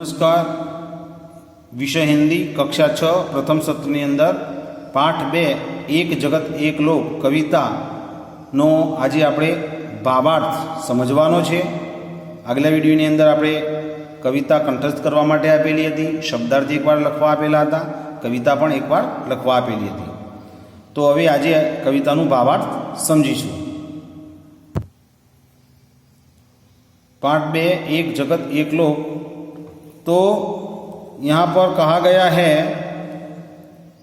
नमस्कार। विषय हिंदी कक्षा 6 प्रथम सत्रनी अंदर पाठ 2 एक जगत एक लोक कवितानो આજે આપણે ભાવાર્થ સમજવાનો છે। આગલા વિડીયોની અંદર આપણે કવિતા કંઠસ્થ કરવા માટે આપેલી હતી, શબ્દાર્થ એકવાર લખવા આપેલા હતા, કવિતા પણ એકવાર લખવા આપેલી હતી। તો હવે આજે કવિતાનું ભાવાર્થ સમજીશું। पाठ 2 एक जगत एक लोक। तो यहाँ पर कहा गया है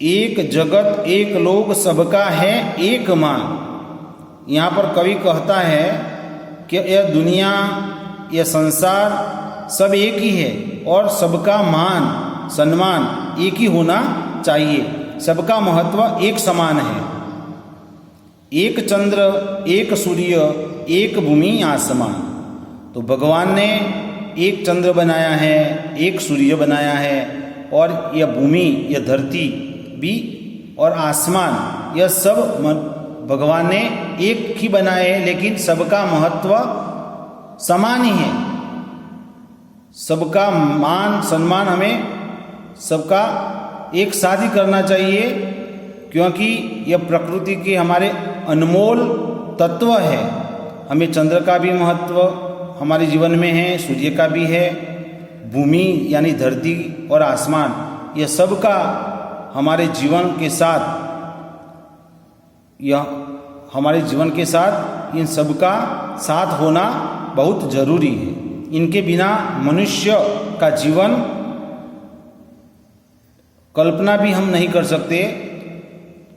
एक जगत एक लोक सबका है एक मान। यहाँ पर कवि कहता है कि यह दुनिया यह संसार सब एक ही है और सबका मान सम्मान एक ही होना चाहिए, सबका महत्व एक समान है। एक चंद्र एक सूर्य एक भूमि आसमान। तो भगवान ने एक चंद्र बनाया है, एक सूर्य बनाया है, और यह भूमि यह धरती भी और आसमान यह सब भगवान ने एक ही बनाए, लेकिन सबका महत्व समान ही है। सबका मान सम्मान हमें सबका एक साथ ही करना चाहिए, क्योंकि यह प्रकृति के हमारे अनमोल तत्व है। हमें चंद्र का भी महत्व हमारे जीवन में है, सूर्य का भी है, भूमि यानी धरती और आसमान यह सब का हमारे जीवन के साथ, यह हमारे जीवन के साथ इन सब का साथ होना बहुत ज़रूरी है। इनके बिना मनुष्य का जीवन कल्पना भी हम नहीं कर सकते।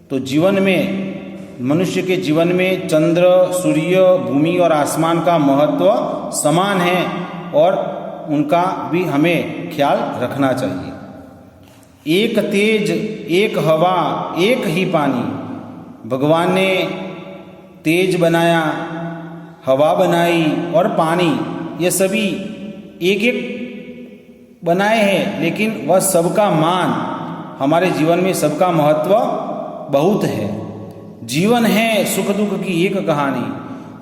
तो जीवन में मनुष्य के जीवन में चंद्र सूर्य भूमि और आसमान का महत्व समान है और उनका भी हमें ख्याल रखना चाहिए। एक तेज एक हवा एक ही पानी। भगवान ने तेज बनाया, हवा बनाई और पानी, ये सभी एक एक बनाए हैं, लेकिन वह सबका मान हमारे जीवन में सबका महत्व बहुत है। जीवन है सुख दुख की एक कहानी।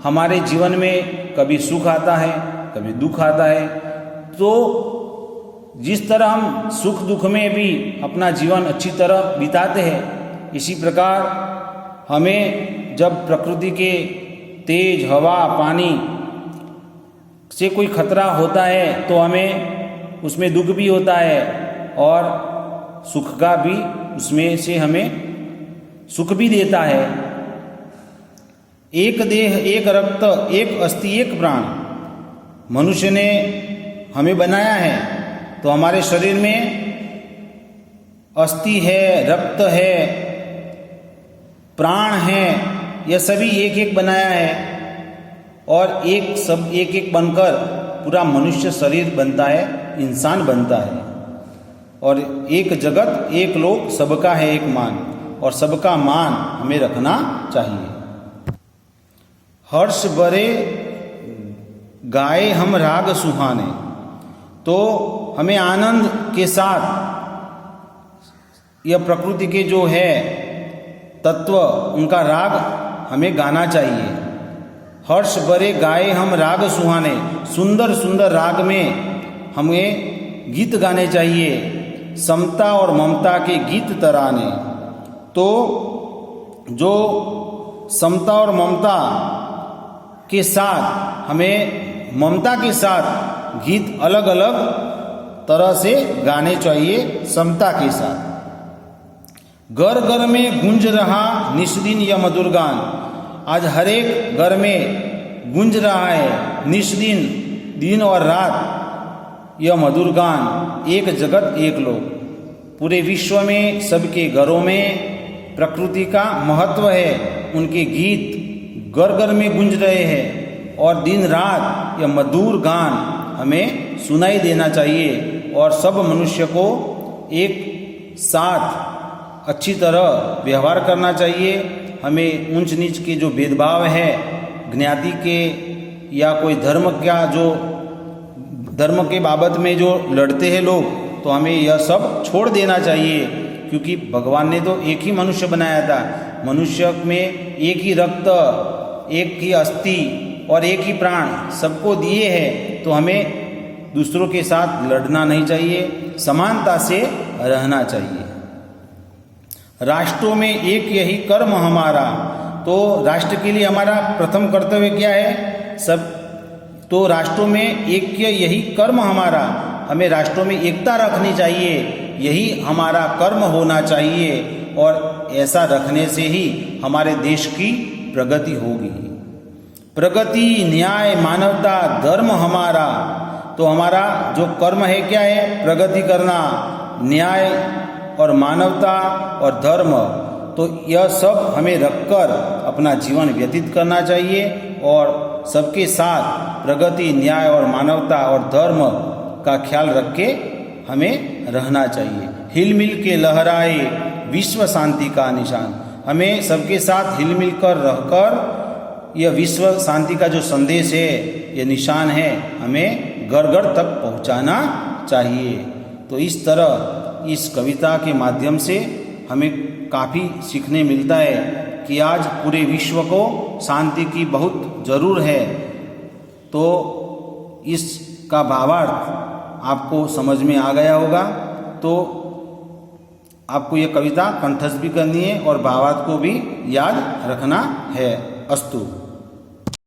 हमारे जीवन में कभी सुख आता है कभी दुख आता है। तो जिस तरह हम सुख दुख में भी अपना जीवन अच्छी तरह बिताते हैं, इसी प्रकार हमें जब प्रकृति के तेज हवा पानी से कोई खतरा होता है तो हमें उसमें दुख भी होता है और सुख का भी उसमें से हमें सुख भी देता है। एक देह एक रक्त एक अस्थि एक प्राण। मनुष्य ने हमें बनाया है तो हमारे शरीर में अस्थि है, रक्त है, प्राण है, यह सभी एक एक बनाया है और एक सब एक एक बनकर पूरा मनुष्य शरीर बनता है, इंसान बनता है। और एक जगत एक लोक सबका है एक मान, और सबका मान हमें रखना चाहिए। हर्ष भरे गाए हम राग सुहाने। तो हमें आनंद के साथ यह प्रकृति के जो है तत्व उनका राग हमें गाना चाहिए। हर्ष भरे गाए हम राग सुहाने। सुंदर सुंदर राग में हमें गीत गाने चाहिए, समता और ममता के गीत तराने। तो जो समता और ममता के साथ हमें ममता के साथ गीत अलग अलग तरह से गाने चाहिए, समता के साथ। घर घर में गूंज रहा निष्दिन यह मधुर गान। आज हर एक घर में गूंज रहा है निष्दिन, दिन और रात, यह मधुर गान। एक जगत एक लोक। पूरे विश्व में सबके घरों में प्रकृति का महत्व है, उनके गीत घर घर में गूंज रहे हैं और दिन रात यह मधुर गान हमें सुनाई देना चाहिए। और सब मनुष्य को एक साथ अच्छी तरह व्यवहार करना चाहिए। हमें ऊंच नीच के जो भेदभाव है ज्ञाति के या कोई धर्म का जो धर्म के बाबत में जो लड़ते हैं लोग, तो हमें यह सब छोड़ देना चाहिए, क्योंकि भगवान ने तो एक ही मनुष्य बनाया था। मनुष्य में एक ही रक्त एक ही अस्थि और एक ही प्राण सबको दिए हैं। तो हमें दूसरों के साथ लड़ना नहीं चाहिए, समानता से रहना चाहिए। राष्ट्रों में एक यही कर्म हमारा, तो राष्ट्र के लिए हमारा प्रथम कर्तव्य क्या है? तो राष्ट्रों में एक यही कर्म हमारा, हमें राष्ट्रों में एकता रखनी चाहिए, यही हमारा कर्म होना चाहिए और ऐसा रखने से ही हमारे देश की प्रगति होगी। प्रगति, न्याय, मानवता, धर्म हमारा, तो हमारा जो कर्म है क्या है? प्रगति करना, न्याय और मानवता और धर्म, तो यह सब हमें रखकर अपना जीवन व्यतीत करना चाहिए और सबके साथ प्रगति, न्याय और मानवता और धर्म का ख्याल रख के हमें रहना चाहिए। हिल मिल के लहराए विश्व शांति का निशान, हमें सबके साथ हिल मिल कर रहकर यह विश्व शांति का जो संदेश है, यह निशान है, हमें घर घर तक पहुंचाना चाहिए। तो इस तरह इस कविता के माध्यम से हमें काफ़ी सीखने मिलता है कि आज पूरे विश्व को शांति की बहुत ज़रूर है। तो इसका भावार्थ आपको समझ में आ गया होगा, तो आपको ये कविता कंठस्थ भी करनी है और भावार्थ को भी याद रखना है। अस्तु।